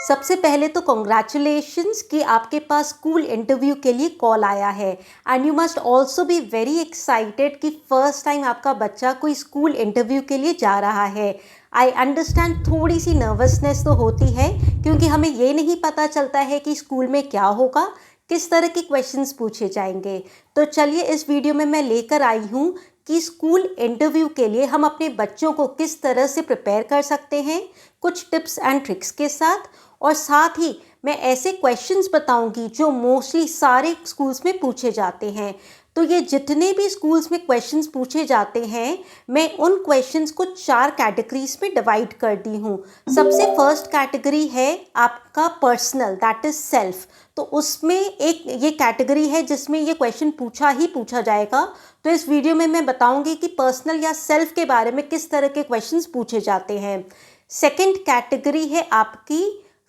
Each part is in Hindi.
सबसे पहले तो कॉन्ग्रेचुलेशंस कि आपके पास स्कूल इंटरव्यू के लिए कॉल आया है and you must also be very excited कि फर्स्ट टाइम आपका बच्चा कोई स्कूल इंटरव्यू के लिए जा रहा है। आई अंडरस्टैंड थोड़ी सी नर्वसनेस तो होती है क्योंकि हमें ये नहीं पता चलता है कि स्कूल में क्या होगा, किस तरह के क्वेश्चंस पूछे जाएंगे। तो चलिए इस वीडियो में मैं लेकर आई हूँ कि स्कूल इंटरव्यू के लिए हम अपने बच्चों को किस तरह से प्रिपेयर कर सकते हैं, कुछ टिप्स एंड ट्रिक्स के साथ। और साथ ही मैं ऐसे क्वेश्चंस बताऊंगी जो मोस्टली सारे स्कूल्स में पूछे जाते हैं। तो ये जितने भी स्कूल्स में क्वेश्चंस पूछे जाते हैं, मैं उन क्वेश्चंस को 4 कैटेगरीज में डिवाइड कर दी हूँ। सबसे फर्स्ट कैटेगरी है आपका पर्सनल, दैट इज सेल्फ। तो उसमें एक ये कैटेगरी है जिसमें ये क्वेश्चन पूछा जाएगा। तो इस वीडियो में मैं बताऊंगी कि पर्सनल या सेल्फ के बारे में किस तरह के क्वेश्चंस पूछे जाते हैं। सेकंड कैटेगरी है आपकी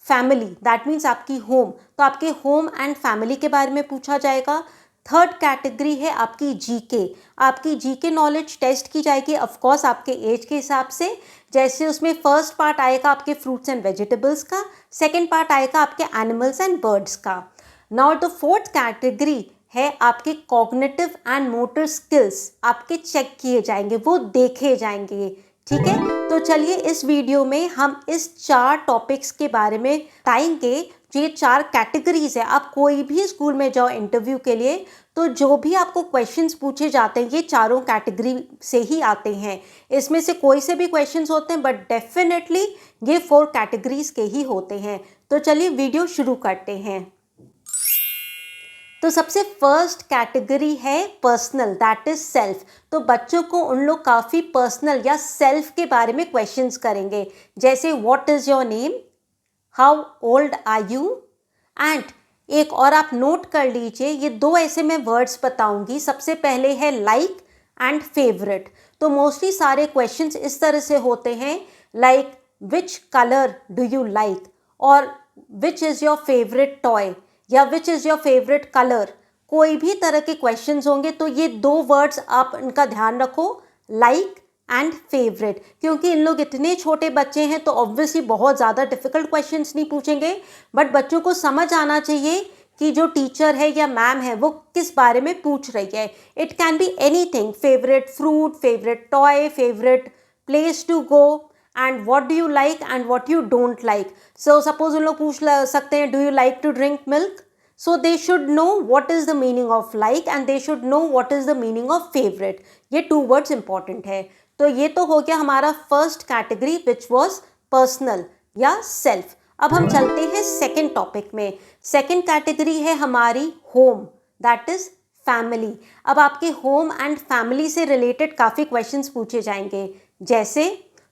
फैमिली, दैट मीन्स आपकी होम। तो आपके होम एंड फैमिली के बारे में पूछा जाएगा। थर्ड कैटेगरी है आपकी जीके। आपकी जीके नॉलेज टेस्ट की जाएगी ऑफकोर्स आपके एज के हिसाब से। जैसे उसमें फर्स्ट पार्ट आएगा आपके फ्रूट्स एंड वेजिटेबल्स का, सेकेंड पार्ट आएगा आपके एनिमल्स एंड बर्ड्स का। नाउ द फोर्थ कैटेगरी है आपके कॉग्निटिव एंड मोटर स्किल्स, आपके चेक किए जाएंगे, वो देखे जाएंगे। ठीक है, तो चलिए इस वीडियो में हम इस 4 टॉपिक्स के बारे में बताएंगे। जो ये 4 कैटेगरीज है, आप कोई भी स्कूल में जाओ इंटरव्यू के लिए तो जो भी आपको क्वेश्चंस पूछे जाते हैं ये चारों कैटेगरी से ही आते हैं। इसमें से कोई से भी क्वेश्चंस होते हैं बट डेफिनेटली ये 4 कैटेगरीज के ही होते हैं। तो चलिए वीडियो शुरू करते हैं। तो सबसे फर्स्ट कैटेगरी है पर्सनल, दैट इज सेल्फ। तो बच्चों को उन लोग काफ़ी पर्सनल या सेल्फ के बारे में क्वेश्चंस करेंगे, जैसे what is your name, how old are you, and एक और आप नोट कर लीजिए, ये 2 ऐसे मैं वर्ड्स बताऊंगी। सबसे पहले है लाइक एंड फेवरेट। तो मोस्टली सारे क्वेश्चंस इस तरह से होते हैं, like which colour do you like, और which is your favourite toy, या which is your favourite colour. कोई भी तरह के क्वेश्चंस होंगे तो ये 2 वर्ड्स आप इनका ध्यान रखो, लाइक एंड फेवरेट। क्योंकि इन लोग इतने छोटे बच्चे हैं तो ऑब्वियसली बहुत ज़्यादा डिफिकल्ट क्वेश्चंस नहीं पूछेंगे, बट बच्चों को समझ आना चाहिए कि जो टीचर है या मैम है वो किस बारे में पूछ रही है। It can be anything, favourite fruit, favourite toy, favourite place to go, and what do you like and what you don't like. So suppose उन लोग पूछ सकते हैं, do you like to drink milk. So they should know what is the meaning of like and they should know what is the meaning of favourite. ये 2 वर्ड्स इंपॉर्टेंट है। तो ये तो हो गया हमारा first category which was personal या सेल्फ। अब हम चलते हैं सेकेंड टॉपिक में। सेकेंड कैटेगरी है हमारी होम, दैट इज फैमिली। अब आपके होम एंड फैमिली से रिलेटेड काफ़ी क्वेश्चंस पूछे जाएंगे, जैसे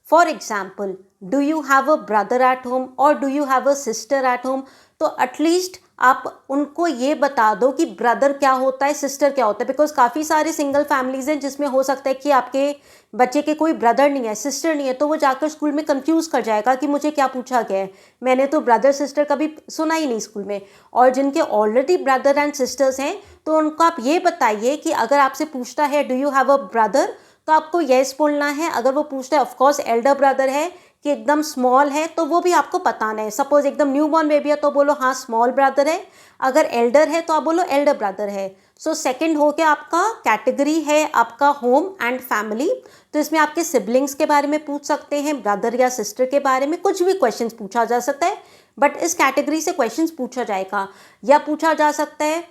for example, do you have a brother at home और do you have a sister at home. तो एटलीस्ट आप उनको ये बता दो कि ब्रदर क्या होता है, सिस्टर क्या होता है, बिकॉज काफ़ी सारे सिंगल फैमिलीज हैं जिसमें हो सकता है कि आपके बच्चे के कोई ब्रदर नहीं है, सिस्टर नहीं है, तो वो जाकर स्कूल में कंफ्यूज कर जाएगा कि मुझे क्या पूछा गया है, मैंने तो ब्रदर सिस्टर कभी सुना ही नहीं स्कूल में। और जिनके ऑलरेडी ब्रदर एंड सिस्टर्स हैं तो उनको आप ये बताइए कि अगर आपसे पूछता है do you have a brother तो आपको येस बोलना है। अगर वो पूछता है ऑफकोर्स एल्डर ब्रदर है कि एकदम स्मॉल है तो वो भी आपको बताना है। सपोज एकदम न्यू बॉर्न बेबी है तो बोलो हाँ स्मॉल ब्रदर है, अगर एल्डर है तो आप बोलो एल्डर ब्रदर है। सो सेकंड हो गया आपका कैटेगरी है आपका होम एंड फैमिली। तो इसमें आपके सिबलिंग्स के बारे में पूछ सकते हैं, ब्रदर या सिस्टर के बारे में कुछ भी क्वेश्चन पूछा जा सकता है, बट इस कैटेगरी से क्वेश्चन पूछा जाएगा। या पूछा जा सकता है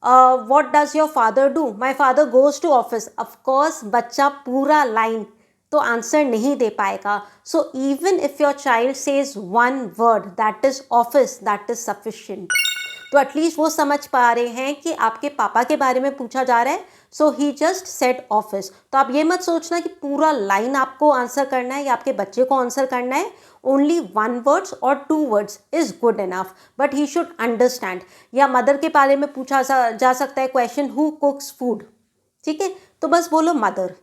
what does your father do, my father goes to office. Of course बच्चा पूरा लाइन तो आंसर नहीं दे पाएगा। So even if your child says 1 word that is office, that is sufficient. तो एटलीस्ट वो समझ पा रहे हैं कि आपके पापा के बारे में पूछा जा रहा है, सो ही जस्ट सेड ऑफिस। तो आप ये मत सोचना कि पूरा लाइन आपको आंसर करना है या आपके बच्चे को आंसर करना है। ओनली 1 वर्ड्स और 2 words is good enough, but he should understand. या मदर के बारे में पूछा जा सकता है क्वेश्चन, हु कुक्स फूड। ठीक है, तो बस बोलो मदर।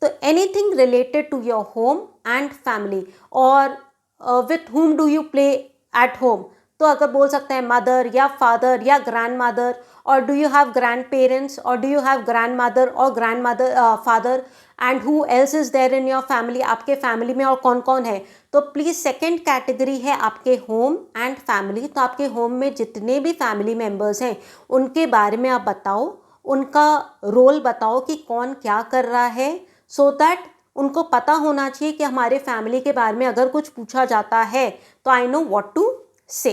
तो anything related to your home and family, और with whom do you play at home. तो अगर बोल सकते हैं मदर या फादर या ग्रैंड मदर, और do you have grandparents, और do you have grandmother और grand mother father, and who else is there in your family, आपके फैमिली में और कौन कौन है। तो प्लीज़ सेकेंड कैटेगरी है आपके होम एंड फैमिली। तो आपके होम में जितने भी फैमिली मेम्बर्स हैं उनके बारे में आप बताओ, उनका रोल बताओ कि कौन क्या कर रहा है, सो दैट उनको पता होना चाहिए कि हमारे फैमिली के बारे में अगर कुछ पूछा जाता है तो आई नो व्हाट टू से।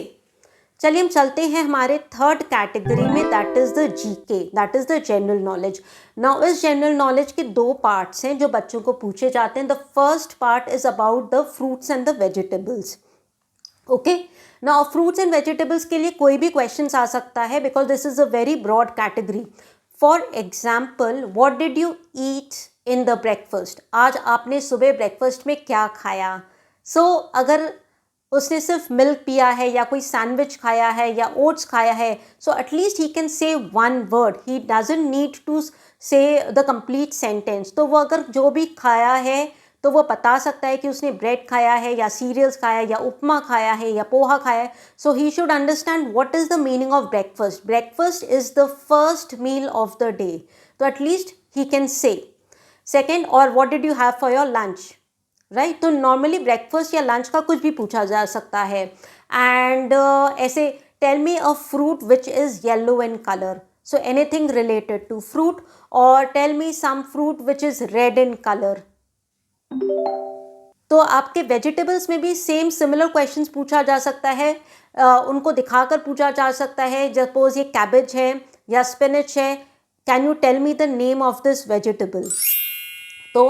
चलिए हम चलते हैं हमारे थर्ड कैटेगरी में, that is the GK, that is the general knowledge. Now इस जनरल नॉलेज के दो पार्ट्स हैं जो बच्चों को पूछे जाते हैं। The first part is about the fruits and the vegetables. Okay, now fruits and vegetables के लिए कोई भी क्वेश्चन आ सकता है because this is a very broad category. For example, what did you eat in the breakfast, आज आपने सुबह ब्रेकफास्ट में क्या खाया। सो अगर उसने सिर्फ मिल्क पिया है या कोई सैंडविच खाया है या ओट्स खाया है, so at least he can say one word, he doesn't need to say the complete sentence. तो वो अगर जो भी खाया है तो वो बता सकता है कि उसने ब्रेड खाया है या सीरियल्स खाया या उपमा खाया है या पोहा खाया है। So he should understand what is the meaning of breakfast. Breakfast is the first meal of the day, तो at least he can say. Second, और what did you have for your lunch, right. तो नॉर्मली ब्रेकफास्ट या लंच का कुछ भी पूछा जा सकता है। एंड ऐसे tell me a fruit which is yellow in colour, so anything related to fruit, और tell me some fruit which is red in colour. तो आपके वेजिटेबल्स में भी सेम सिमिलर क्वेश्चंस पूछा जा सकता है, उनको दिखाकर पूछा जा सकता है। सपोज ये कैबेज है या स्पिनच है, can you tell me the name of this vegetable. तो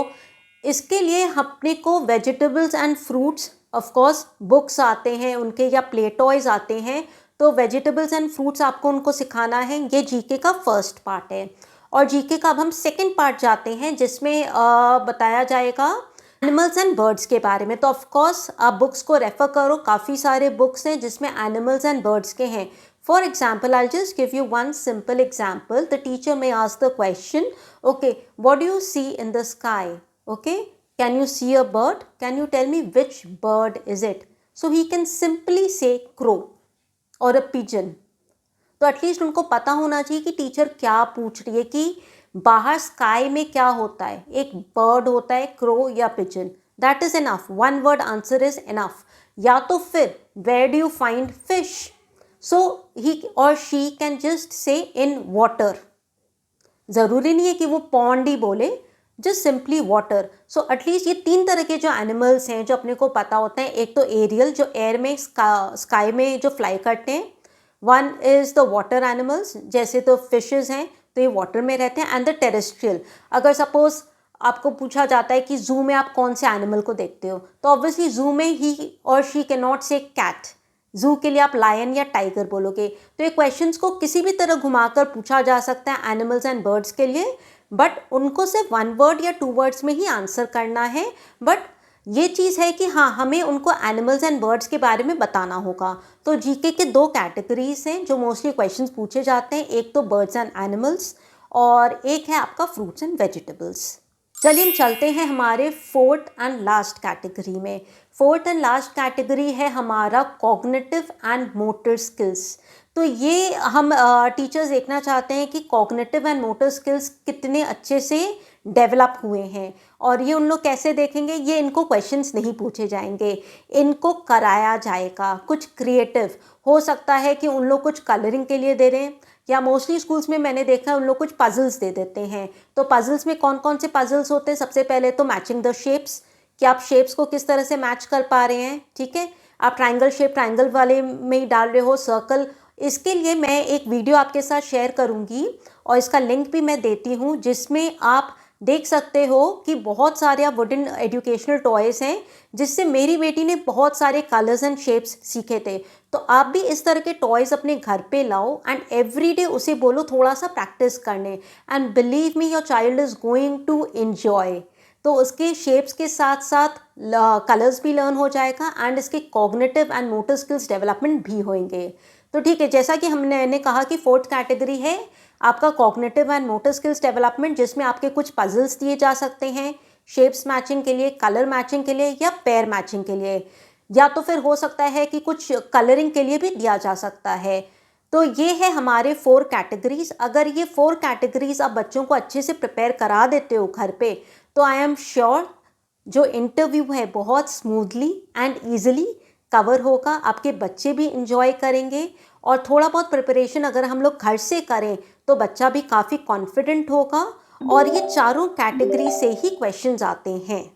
इसके लिए अपने को vegetables and fruits, of course books आते हैं उनके या प्ले टॉयज आते हैं, तो वेजिटेबल्स एंड फ्रूट्स आपको उनको सिखाना है। ये जीके का फर्स्ट पार्ट है। और जीके का अब हम सेकंड पार्ट जाते हैं जिसमें बताया जाएगा एनिमल्स एंड बर्ड्स के बारे में। तो ऑफ कोर्स आप बुक्स को रेफर करो, काफ़ी सारे बुक्स हैं जिसमें एनिमल्स एंड बर्ड्स के हैं। For example, I'll just give you one simple example. The teacher may ask the question, okay, what do you see in the sky? Okay, can you see a bird? Can you tell me which bird is it? So he can simply say crow or a pigeon. तो एटलीस्ट उनको पता होना चाहिए कि टीचर क्या पूछ रही है, कि बाहर स्काई में क्या होता है, एक बर्ड होता है, क्रो या pigeon. That is enough, one word answer is enough. या तो फिर where do you find fish, so he और she can just say in water. ज़रूरी नहीं है कि वो पॉन्ड ही बोले, just simply water. So at least ये तीन तरह के जो एनिमल्स हैं जो अपने को पता होते हैं। एक तो एरियल, जो एयर में स्काई में जो फ्लाई करते हैं। One is the water animals, जैसे तो फिशेस हैं तो ये वाटर में रहते हैं। एंड द टेरेस्ट्रियल, अगर सपोज आपको पूछा जाता है कि जू में आप कौन से एनिमल को देखते हो, तो ऑब्वियसली जू में ही और शी कैन नॉट से कैट, जू के लिए आप लायन या टाइगर बोलोगे। तो ये क्वेश्चंस को किसी भी तरह घुमाकर पूछा जा सकता है एनिमल्स एंड बर्ड्स के लिए, बट उनको सिर्फ वन वर्ड या टू वर्ड्स में ही आंसर करना है। बट ये चीज़ है कि हाँ, हमें उनको एनिमल्स एंड बर्ड्स के बारे में बताना होगा। तो जीके के दो कैटेगरीज हैं जो मोस्टली क्वेश्चंस पूछे जाते हैं, एक तो बर्ड्स एंड एनिमल्स और एक है आपका फ्रूट्स एंड वेजिटेबल्स। चलिए हम चलते हैं हमारे फोर्थ एंड लास्ट कैटेगरी में। फोर्थ एंड लास्ट कैटेगरी है हमारा कॉग्निटिव एंड मोटर स्किल्स। तो ये हम टीचर्स देखना चाहते हैं कि कॉग्निटिव एंड मोटर स्किल्स कितने अच्छे से डेवलप हुए हैं। और ये उन लोग कैसे देखेंगे, ये इनको क्वेश्चंस नहीं पूछे जाएंगे, इनको कराया जाएगा कुछ क्रिएटिव। हो सकता है कि उन लोग कुछ कलरिंग के लिए दे रहे हैं, या मोस्टली स्कूल्स में मैंने देखा है उन लोग कुछ पजल्स दे देते हैं। तो पजल्स में कौन कौन से पजल्स होते हैं, सबसे पहले तो मैचिंग द शेप्स, कि आप शेप्स को किस तरह से मैच कर पा रहे हैं। ठीक है, आप ट्राइंगल शेप ट्राइंगल वाले में ही डाल रहे हो, सर्कल। इसके लिए मैं एक वीडियो आपके साथ शेयर करूंगी और इसका लिंक भी मैं देती हूँ, जिसमें आप देख सकते हो कि बहुत सारे आप वुडन एजुकेशनल टॉयज़ हैं जिससे मेरी बेटी ने बहुत सारे कलर्स एंड शेप्स सीखे थे। तो आप भी इस तरह के टॉयज़ अपने घर पे लाओ एंड एवरी डे उसे बोलो थोड़ा सा प्रैक्टिस करने, and believe me your child is going to enjoy. तो उसके शेप्स के साथ साथ कलर्स भी लर्न हो जाएगा एंड इसके cognitive and motor skills development भी होंगे। तो ठीक है, जैसा कि हमने कहा कि फोर्थ कैटेगरी है आपका cognitive and motor skills development, जिसमें आपके कुछ पजल्स दिए जा सकते हैं शेप्स मैचिंग के लिए, कलर मैचिंग के लिए या पेयर मैचिंग के लिए। या तो फिर हो सकता है कि कुछ कलरिंग के लिए भी दिया जा सकता है। तो ये है हमारे 4 कैटेगरीज। अगर ये 4 कैटेगरीज आप बच्चों को अच्छे से प्रिपेयर करा देते हो घर पे, तो आई एम श्योर जो इंटरव्यू है बहुत स्मूथली एंड ईजिली कवर होगा, आपके बच्चे भी इंजॉय करेंगे। और थोड़ा बहुत प्रिपरेशन अगर हम लोग घर से करें तो बच्चा भी काफ़ी कॉन्फिडेंट होगा। और ये चारों कैटेगरी से ही क्वेश्चंस आते हैं।